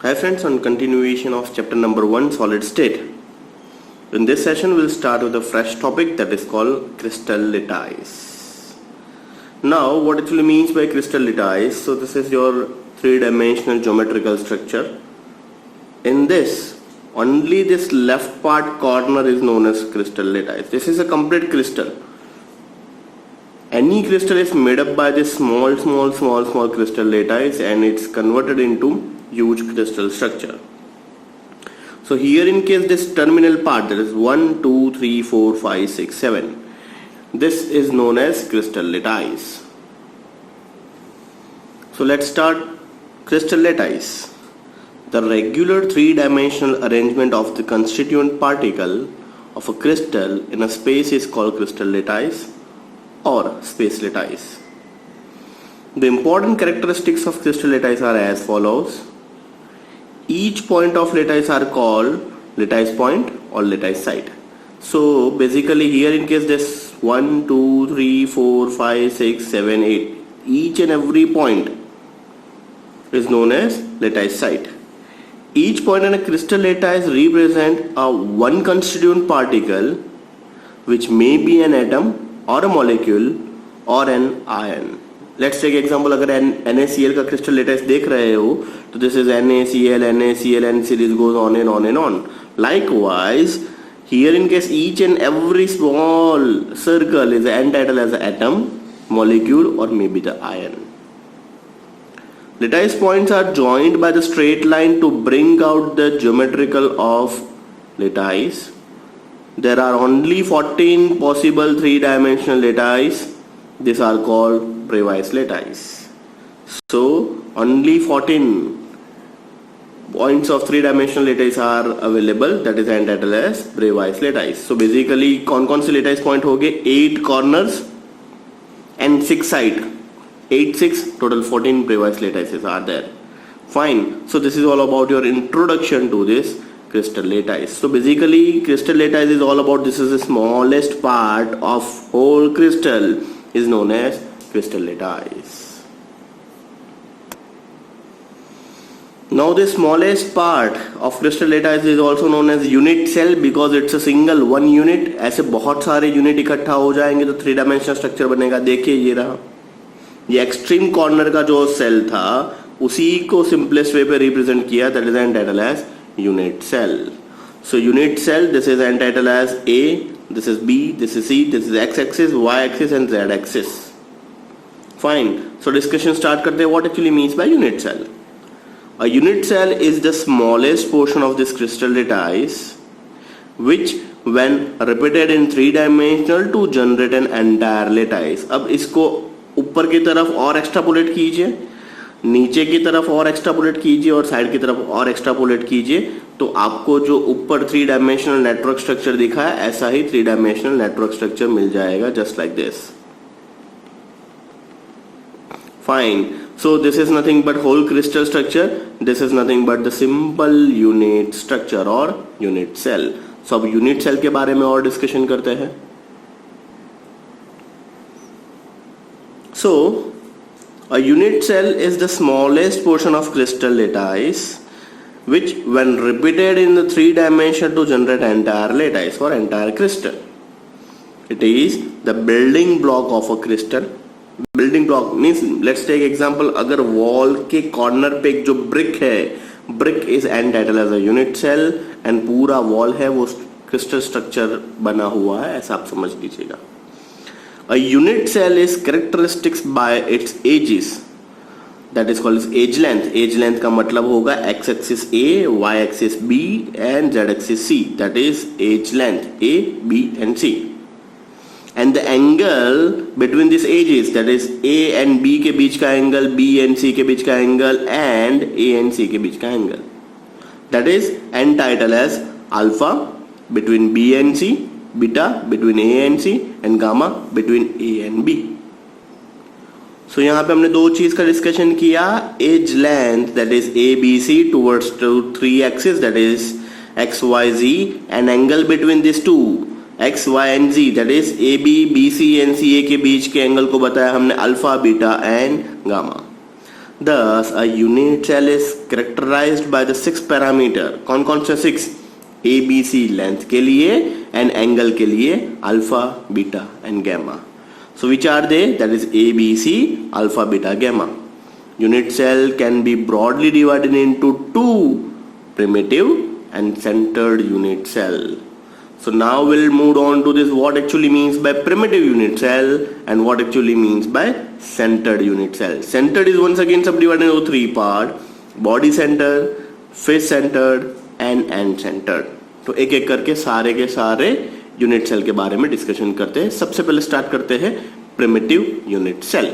Hi friends, on continuation of chapter number 1, solid state. In this session we'll start with a fresh topic that is called crystal lattice. Now what actually means by crystal lattice? So this is your three-dimensional geometrical structure. In this, only this left part corner is known as crystal lattice. This is a complete crystal. Any crystal is made up by this small crystal lattice and it's converted into huge crystal structure. So here in case this terminal part, that is 1, 2, 3, 4, 5, 6, 7. This is known as crystal lattice. So let's start crystal lattice. The regular three-dimensional arrangement of the constituent particle of a crystal in a space is called crystal lattice or space lattice. The important characteristics of crystal lattice are as follows. Each point of lattice are called lattice point or lattice site. So basically here in case this 1, 2, 3, 4, 5, 6, 7, 8, each and every point is known as lattice site. Each point in a crystal lattice represent a one constituent particle which may be an atom or a molecule or an ion. Let's take example, अगर NaCl का crystal lattice देख रहे हो तो this is NaCl and series goes on and on and on. Likewise, here in case each and every small circle is entitled as an atom, molecule or maybe the ion. Lattice points are joined by the straight line to bring out the geometrical of lattice. There are only 14 possible three-dimensional lattice. These are called Bravais lattice. So only 14 points of three-dimensional lattice are available, that is entitled as Bravais lattice. So basically कौन-कौन से lattice point हो गए? 8 corners and 6 side. 8, 6, total 14 Bravais lattices are there. Fine. So this is all about your introduction to this crystal lattice. So basically crystal lattice is all about, this is the smallest part of whole crystal is known as crystal lattice. Now the smallest part of crystal lattice is also known as unit cell because it's a single one unit. ऐसे बहुत सारे unit इकट्ठा हो जाएंगे तो three dimensional structure बनेगा. देखिए ये रहा, ये एक्सट्रीम कॉर्नर का जो सेल था उसी को सिंपलेस्ट वे पे रिप्रेजेंट किया, that is entitle as unit cell. So unit cell, this is entitle as A, this is B, this is C, this is X axis, Y axis and Z axis. Fine. So discussion start करते हैं. What actually means by unit cell? A unit cell is the smallest portion of this crystal lattice which when repeated in three dimensional to generate an entire lattice. अब इसको ऊपर की तरफ और extrapolate कीजिए, नीचे की तरफ और एक्सट्रापोलेट कीजिए और साइड की तरफ और एक्सट्रापोलेट कीजिए तो आपको जो ऊपर थ्री डायमेंशनल नेटवर्क स्ट्रक्चर दिखा है ऐसा ही थ्री डायमेंशनल नेटवर्क स्ट्रक्चर मिल जाएगा, just like this. Fine. So this is nothing but whole crystal structure. This is nothing but the simple unit structure और यूनिट सेल. सो अब unit cell के बारे में और डिस्कशन करते हैं. सो a unit cell is the smallest portion of crystal lattice which when repeated in the three dimension to generate entire lattice or entire crystal. It is the building block of a crystal. Building block means, let's take example, अगर wall के corner पे एक जो brick है, brick is entitled as a unit cell and पूरा wall है वो crystal structure बना हुआ है, ऐसा आप समझ लीजिएगा. A unit cell is characteristics by its edges, that is called as edge length. Edge length का मतलब होगा x axis A, y axis B and z axis C. That is edge length A, B and C. And the angle between these edges, that is A and B के बीच का angle, B and C के बीच का angle and A and C के बीच का angle, that is entitled as alpha between B and C, beta between A and C and gamma between A and B. So यहाँ पे हमने दो चीज का डिस्कशन किया. As length that is ABC towards to three axis, that is X, Y, Z and angle between these two X, Y and Z, that is AB, BC and CA के बीच के angle को बताया हमने alpha, beta and gamma. Thus, a unit cell is characterized by the 6 parameter. कौन कौन से 6? A, B, C length के लिए and angle के लिए alpha, beta and gamma. So which are they? That is A, B, C, alpha, beta, gamma. Unit cell can be broadly divided into 2 primitive and centered unit cell. So now we'll move on to this, what actually means by primitive unit cell and what actually means by centered unit cell. Centered is once again subdivided into 3 parts: body centered, face centered and end centered. तो एक एक करके सारे के सारे unit cell के बारे में डिस्कशन करते हैं. सबसे पहले स्टार्ट करते हैं primitive unit cell.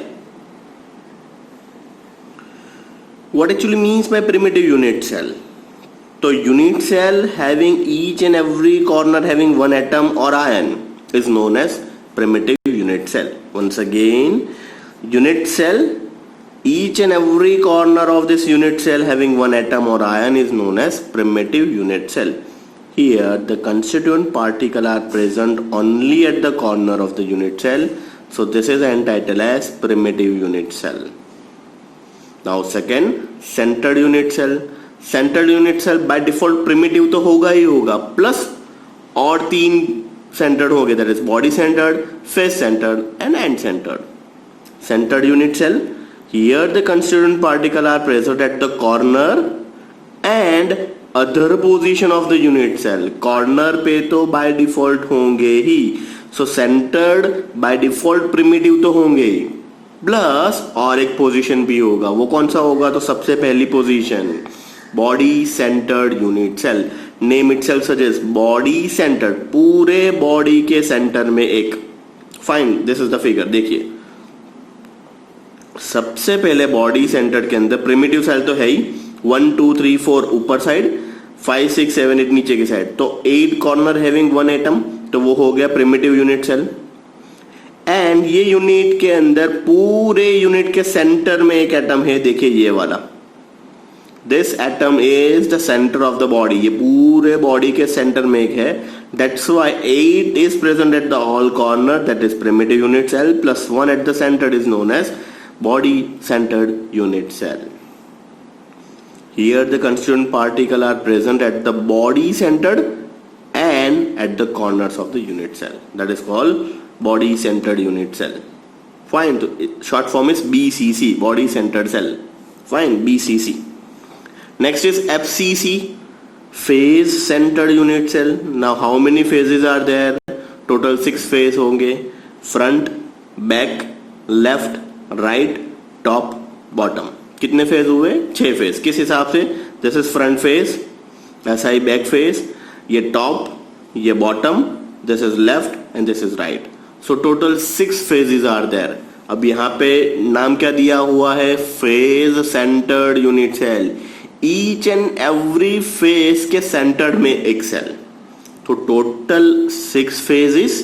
What actually means by primitive unit cell? तो unit cell having each and every corner having one atom or ion is known as primitive unit cell. Once again, unit cell, each and every corner of this unit cell having one atom or ion is known as primitive unit cell. Here the constituent particle are present only at the corner of the unit cell, so this is entitled as primitive unit cell. Now second, centered unit cell. Centred unit cell by default primitive तो होगा ही होगा, plus और 3 centred हो गए, that is body centred, face centred and end centred. Centred unit cell, here the constituent particle are present at the corner and other position of the unit cell. Corner पे तो by default होंगे ही, so centred by default primitive तो होंगे ही, plus और एक position भी होगा. वो कौन सा होगा? तो सबसे पहली position body centred unit cell. Name itself suggest body centred, पूरे बॉडी के सेंटर में एक. Fine, this is the figure. देखिए सबसे पहले बॉडी सेंटर्ड के अंदर प्रिमिटिव सेल तो है ही, 1 2 3 4 ऊपर साइड, 5 6 7 8 नीचे की साइड. तो 8 कॉर्नर हैविंग 1 एटम, तो वो हो गया प्रिमिटिव यूनिट सेल. एंड ये यूनिट के अंदर पूरे यूनिट के सेंटर में एक एटम है. देखिए ये वाला, this atom is the centre of the body. ये पूरे बॉडी के सेंटर में एक है. That's why 8 is present at the all corner, that is primitive unit cell, plus 1 at the centre is known as body centred unit cell. Here the constituent particle are present at the body centered and at the corners of the unit cell. That is called body centered unit cell. Fine. Short form is BCC, body centered cell. Fine, BCC. Next is FCC, phase centered unit cell. Now how many phases are there? Total 6 phases होंगे. Front, back, left, right, top, bottom. कितने phase हुए? 6 phase. किस हिसाब से? This is front face, ऐसा ही back face, ये top, ये bottom, this is left and this is right. So total 6 faces are there. अब यहाँ पे नाम क्या दिया हुआ है? Face centred unit cell. Each and every face के सेंटर में एक सेल. तो total 6 faces,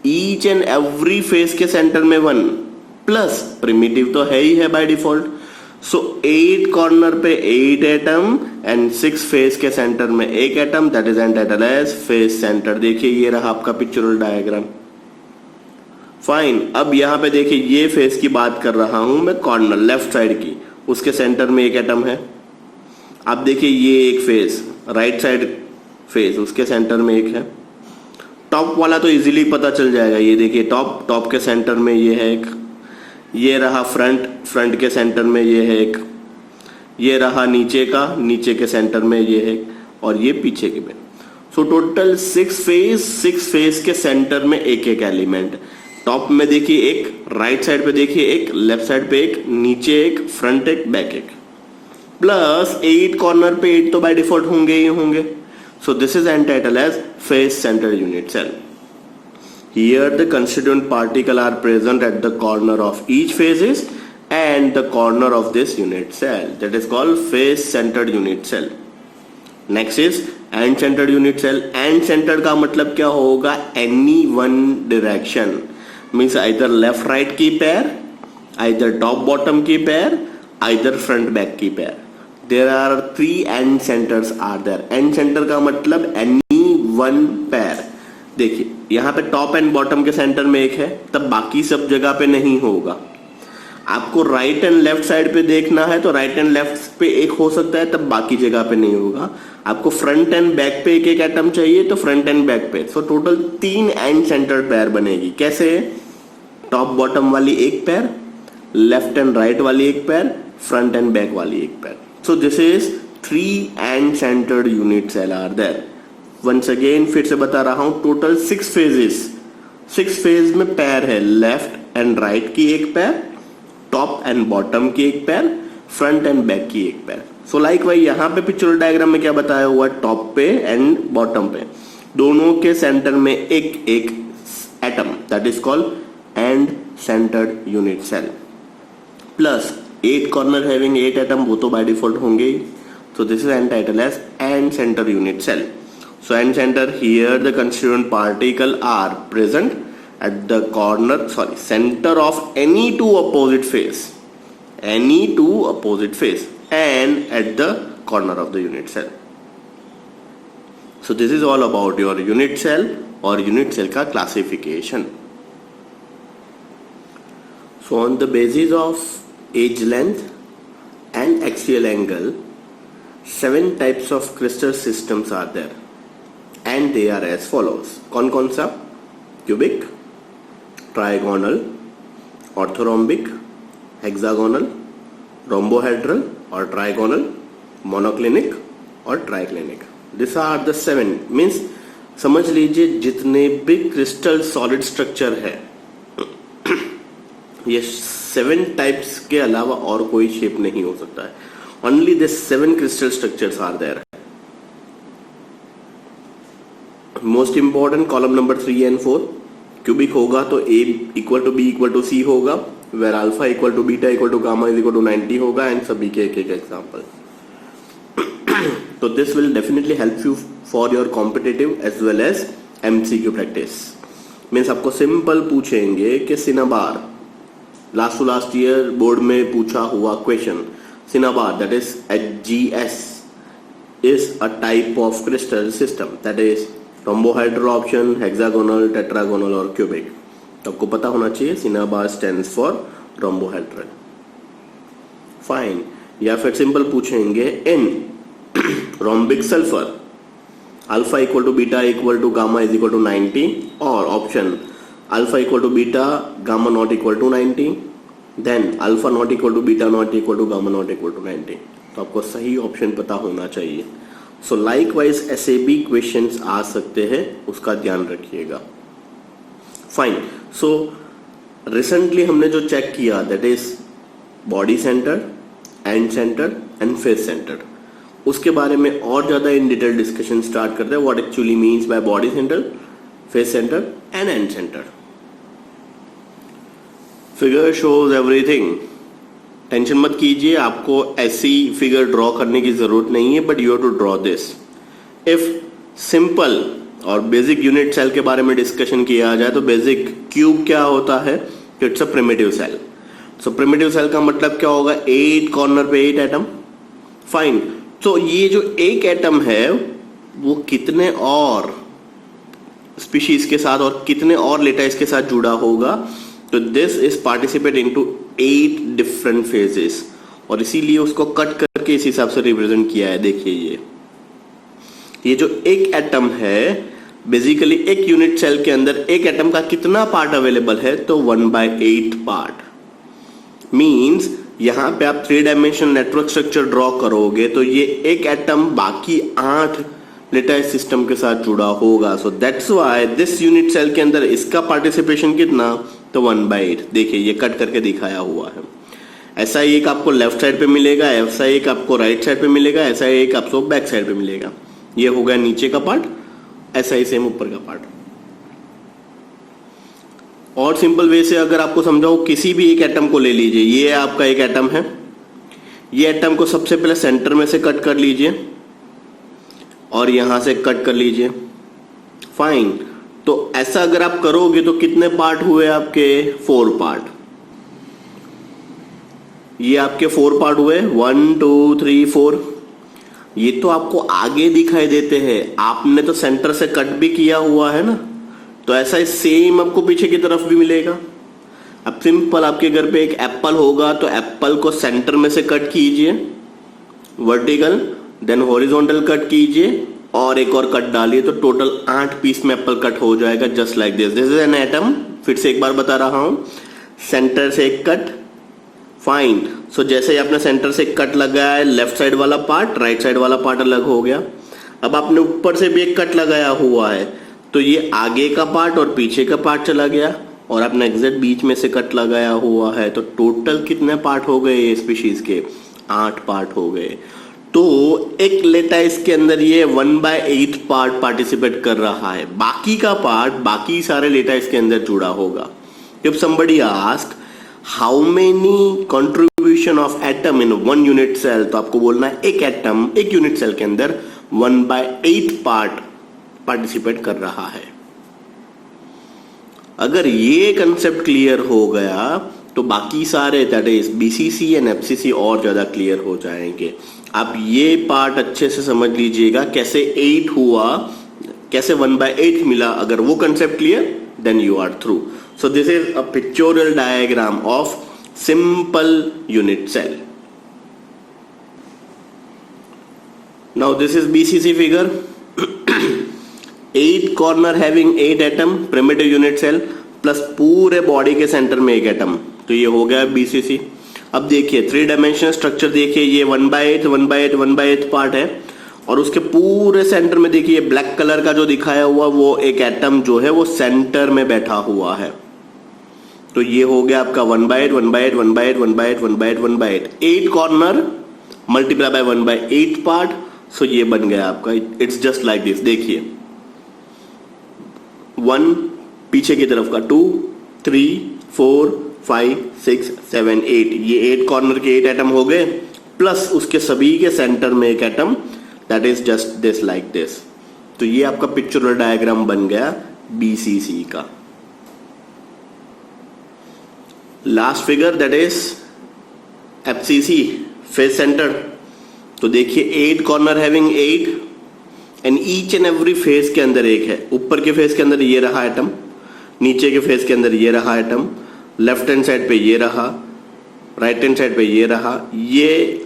each and every face के सेंटर में 1, प्लस प्रिमिटिव तो है ही है बाय डिफॉल्ट. सो 8 कॉर्नर पे 8 एटम एंड 6 फेस के सेंटर में एक atom, that is entitled as face centre. देखिए ये रहा आपका पिक्चरल डायग्राम. फाइन. अब यहाँ पे देखिए ये फेस की बात कर रहा हूं मैं, कॉर्नर लेफ्ट साइड की, उसके सेंटर में एक एटम है. अब देखिए ये एक फेस, राइट साइड फेस, उसके सेंटर में एक है. टॉप वाला तो इजीली पता चल जाएगा. ये देखिए टॉप, टॉप के सेंटर में ये है एक. ये रहा फ्रंट, फ्रंट के सेंटर में ये है एक. ये रहा नीचे का, नीचे के सेंटर में ये है, और ये पीछे के में. सो टोटल 6 फेस के सेंटर में एक एक एलिमेंट. टॉप में देखिए एक, राइट साइड पे देखिए एक, लेफ्ट साइड पे एक, नीचे एक, फ्रंट एक, बैक एक, प्लस 8 कॉर्नर पे 8 तो बाय डिफॉल्ट होंगे ही होंगे. So this is entitled as face centred unit cell. Here the constituent particle are present at the corner of each phases and the corner of this unit cell. That is called face centered unit cell. Next is end centered unit cell. End centered का मतलब क्या होगा? Any one direction. Means either left right की pair, either top bottom की pair, either front back की pair. There are 3 end centers are there. End center का मतलब any one pair. देखिए यहाँ पे टॉप एंड बॉटम के सेंटर में एक है, तब बाकी सब जगह पे नहीं होगा. आपको राइट एंड लेफ्ट साइड पे देखना है तो राइट एंड लेफ्ट पे एक हो सकता है, तब बाकी जगह पे नहीं होगा। आपको फ्रंट एंड बैक पे एक एक एटम चाहिए तो फ्रंट एंड बैक पे, so total 3 and centred pair बनेगी। कैसे? टॉप बॉटम वाली एक पेयर, लेफ्ट एंड राइट वाली एक पेयर, फ्रंट एंड बैक वाली एक pair. So this is 3 and centred unit cell are there. Once again फिर से बता रहा हूं, टोटल 6 फेजेस, 6 फेज में पेयर है, लेफ्ट एंड राइट की एक पेयर, टॉप एंड बॉटम की एक पेयर, फ्रंट एंड बैक की एक पेयर। सो लाइक वाई यहां पे पिक्चर डायग्राम में क्या बताया हुआ, टॉप पे एंड बॉटम पे दोनों के सेंटर में एक एक atom, that is called end centred unit cell. Plus 8 corner having 8 atom, वो तो बाय डिफॉल्ट होंगे ही। So this is entitle as end centre unit cell. So end centre, here the constituent particle are present at the corner, center of any two opposite face and at the corner of the unit cell. So this is all about your unit cell or unit cell का classification. So on the basis of edge length and axial angle, 7 types of crystal systems are there and they are as follows. कौन सा? Cubic, trigonal, orthorhombic, hexagonal, rhombohedral और trigonal, monoclinic और triclinic. This are the 7, means समझ लीजिए जितने भी crystal solid structure है ये 7 टाइप्स के अलावा और कोई शेप नहीं हो सकता है। Only this 7 crystal structures are there. Most important column number 3 and 4, cubic होगा तो A equal to B equal to C होगा, where alpha equal to beta equal to gamma is equal to 90 होगा, and सभी के एक एक example. तो this will definitely help you for your competitive as well as MCQ practice. Means आपको simple पूछेंगे कि cinnabar, last to last year board में पूछा हुआ question, cinnabar that is HGS is a type of crystal system, that is rhombohedral option, hexagonal, tetragonal और cubic। तो आपको पता होना चाहिए cinnabar stands for rhombohedral। Fine, या फिर सिंपल पूछेंगे N rhombic sulfur, alpha equal to beta equal to gamma is equal to 90, और option alpha equal to beta gamma not equal to 90, then alpha not equal to beta not equal to gamma not equal to 90। तो आपको सही option पता होना चाहिए। So like wise ऐसे भी questions आ सकते हैं, उसका ध्यान रखिएगा। फाइन, सो रिसेंटली हमने जो चेक किया that is body centre, and centre and face centre, उसके बारे में और ज्यादा इन डिटेल डिस्कशन स्टार्ट करते हैं। What actually means by body centre, face centre and and centre. Figure shows everything, tension मत कीजिए, आपको ऐसी फिगर ड्रॉ करने की जरूरत नहीं है, but you have to draw this. If simple और बेसिक यूनिट सेल के बारे में डिस्कशन किया जाए तो बेसिक क्यूब क्या होता है, it's a primitive cell. So primitive cell का मतलब क्या होगा, 8 कॉर्नर पे 8 एटम। फाइन, तो ये जो एक एटम है वो कितने और स्पीशीज के साथ और कितने और लेटाइस के साथ जुड़ा होगा, तो this is participate into 8 different phases, और इसीलिए उसको कट करके इस हिसाब से रिप्रेजेंट किया है। देखिए ये जो एक एटम है, बेसिकली एक यूनिट सेल के अंदर एक एटम का कितना पार्ट अवेलेबल है, तो 1/8 पार्ट। मींस यहां पे आप 3 डायमेंशनल नेटवर्क स्ट्रक्चर ड्रॉ करोगे तो ये एक एटम बाकी 8 लेटाइस सिस्टम के साथ जुड़ा होगा। So that's why this unit cell के अंदर इसका पार्टिसिपेशन कितना, तो 1/8। देखिए ये कट करके दिखाया हुआ है। ऐसा एक आपको लेफ्ट साइड पे मिलेगा, ऐसा एक आपको राइट साइड पे मिलेगा, ऐसा एक आपको बैक साइड पे मिलेगा। ये हो गया नीचे का पार्ट, ऐसा ही सेम ऊपर का पार्ट। और सिंपल वे से अगर आपको समझाओ, किसी भी एक एटम को ले लीजिए, ये आपका एक एटम है, ये एटम को सबसे पहले सेंटर में से कट कर लीजिए और यहां से कट कर लीजिए। फाइन, तो ऐसा अगर आप करोगे तो कितने पार्ट हुए आपके, 4 पार्ट। ये आपके 4 पार्ट हुए, 1 2 3 4। ये तो आपको आगे दिखाई देते हैं, आपने तो सेंटर से कट भी किया हुआ है ना, तो ऐसा ही सेम आपको पीछे की तरफ भी मिलेगा। अब सिंपल आपके घर पे एक एप्पल होगा तो एप्पल को सेंटर में से कट कीजिए वर्टिकल, देन हॉरिजॉन्टल कट कीजिए और एक और कट डालिए तो टोटल 8 पीस में एप्पल कट हो जाएगा just like this. This is an atom. फिर से एक बार बता रहा हूं, सेंटर से एक कट, फाइन। सो जैसे ही आपने सेंटर से एक कट लगाया है, लेफ्ट साइड वाला पार्ट राइट साइड वाला पार्ट अलग हो गया। अब आपने ऊपर से भी एक कट लगाया हुआ है तो ये आगे का पार्ट और पीछे का पार्ट चला गया, और आपने एग्जैक्ट बीच में से कट लगाया हुआ है तो टोटल कितने पार्ट हो गए स्पीशीज के? 8 पार्ट हो गए। तो एक लेटाइस के अंदर ये 1/8 पार्ट पार्टिसिपेट कर रहा है, बाकी का पार्ट बाकी सारे लेटाइस के अंदर जुड़ा होगा। If somebody ask how many contribution of atom in one unit cell, तो आपको बोलना है एक एटम एक यूनिट सेल के अंदर 1/8 पार्ट पार्टिसिपेट कर रहा है। अगर ये कंसेप्ट क्लियर हो गया तो बाकी सारे that is BCC and FCC और ज्यादा क्लियर हो जाएंगे। आप ये पार्ट अच्छे से समझ लीजिएगा, कैसे 8 हुआ, कैसे 1/8 मिला। अगर वो concept clear then you are through. So this is a pictorial diagram of simple unit cell. Now this is BCC figure. 8 corner having 8 atom, primitive unit cell plus पूरे बॉडी के सेंटर में एक एटम, तो ये हो गया BCC. अब देखिए 3 डायमेंशनल स्ट्रक्चर देखिए, ये 1/8 पार्ट है और उसके पूरे सेंटर में देखिए ब्लैक कलर का जो दिखाया हुआ वो एक एटम जो है वो सेंटर में बैठा हुआ है। तो ये हो गया आपका 1/8 8 कॉर्नर मल्टीप्लाई बाय 1/8 पार्ट। सो ये बन गया आपका, इट्स जस्ट लाइक दिस। देखिए 1 पीछे की तरफ का 2 3 4 5 6 7 8, ये 8 कॉर्नर के 8 एटम हो गए प्लस उसके सभी के सेंटर में एक atom, that is just this like this. तो ये आपका पिक्चरल डायग्राम बन गया बीसीसी का। Last figure that is FCC, face centre. तो देखिए 8 corner having 8 and each and every face के अंदर एक है। ऊपर के फेस के अंदर ये रहा एटम, नीचे के फेस के अंदर ये रहा एटम, लेफ्ट हैंड साइड पे ये रहा, राइट हैंड साइड पे ये रहा, ये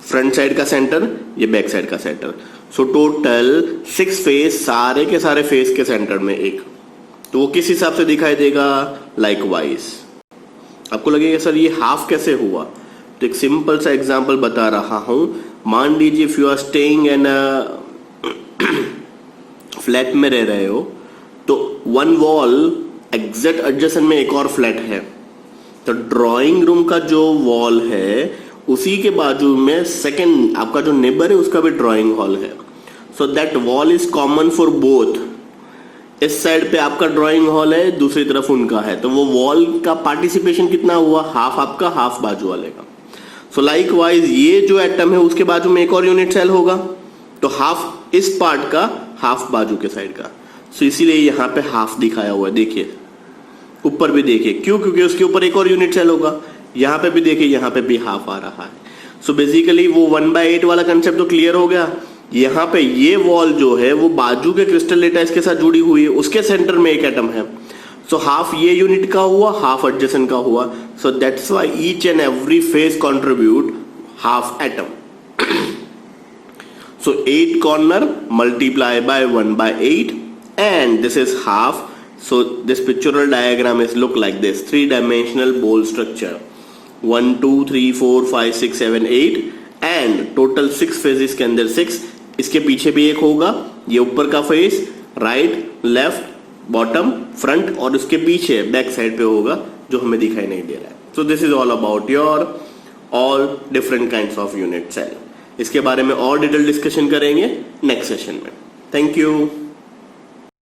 फ्रंट साइड का सेंटर, ये बैक साइड का सेंटर। सो टोटल 6 फेस, सारे के सारे फेस के सेंटर में एक। तो वो किस हिसाब से दिखाई देगा? लाइकवाइज। आपको लगेगा सर ये हाफ कैसे हुआ? तो एक सिंपल सा एग्जांपल बता रहा हूं। मान लीजिए if you are staying in flat में रह रहे हो तो 1 वॉल एग्जैक्ट एडजेसेंट में एक और फ्लैट है, तो ड्राइंग रूम का जो वॉल है उसी के बाजू में सेकंड आपका जो नेबर है उसका भी ड्राइंग हॉल है। So that wall is common for both. इस साइड पे आपका ड्राइंग हॉल है, दूसरी तरफ उनका है, तो वो वॉल का पार्टिसिपेशन कितना हुआ? हाफ आपका, हाफ बाजू वाले का। सो लाइकवाइज ये जो एटम है उसके बाजू में एक और यूनिट सेल होगा, तो हाफ इस पार्ट का, हाफ बाजू के साइड का। सो इसीलिए यहाँ पे हाफ दिखाया हुआ है। देखिए ऊपर भी देखिए, क्यों? क्योंकि उसके ऊपर एक और यूनिट सेल होगा। यहाँ पे भी देखिए, यहाँ पे भी हाफ आ रहा है। सो बेसिकली वो 1/8 वाला कंसेप्ट तो क्लियर हो गया। यहाँ पे ये वॉल जो है वो बाजू के क्रिस्टल लेटाइस के साथ जुड़ी हुई है, उसके सेंटर में एक एटम है। सो हाफ ये यूनिट का हुआ, हाफ एडजेसेंट का हुआ। सो that's why each and every face contribute half atom. So 8 corner multiply by 1/8 and this is half. So this pictorial diagram is look like this, 3-dimensional bowl structure, 1 2 3 4 5 6 7 8 and total 6 phases के अंदर 6। इसके पीछे भी एक होगा, ये ऊपर का face, right left bottom front, और उसके पीछे बैक साइड पे होगा जो हमें दिखाई नहीं दे रहा है। So this is all about your all different kinds of unit cell। इसके बारे में और डिटेल डिस्कशन करेंगे नेक्स्ट सेशन में। Thank you.